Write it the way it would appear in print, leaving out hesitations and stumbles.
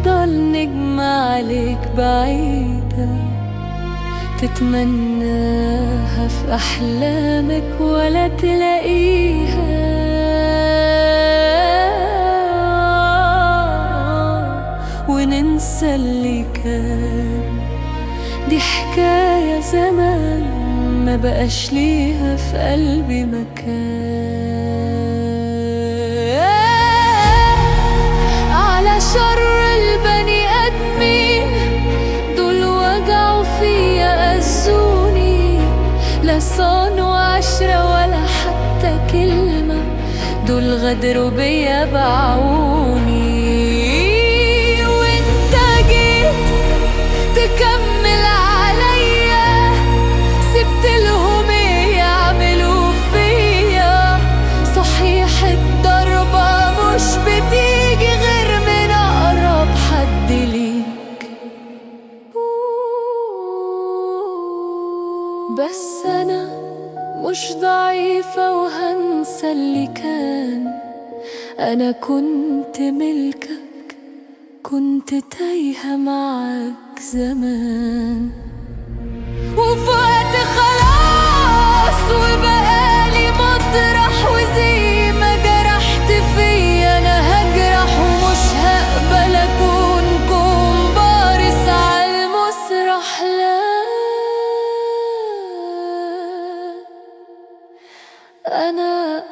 تفضل نجمة عليك بعيدة، تتمناها في أحلامك ولا تلاقيها، وننسى اللي كان. دي حكاية زمان ما بقاش ليها في قلبي مكان. على شر البني آدمين دول وجعوا فيا أذوني، لا صان وعشرة ولا حتى كلمة، دول غدروا بيا باعوني. وانت جيت تكمل عليا، سبت لهم ايه يعملوا فيا؟ صحيح الضربة مش بتيجي غير من أقرب حد ليك، بس أنا مش ضعيفة وهنسى اللي كان. أنا كنت ملكك، كنت تايهة معاك زمان، وفي وقت خلاص وبقالي مطرح، وزي ما جرحت فيا أنا هجرح، ومش هقبل أكون كومبارس عالمسرح. لا، أنا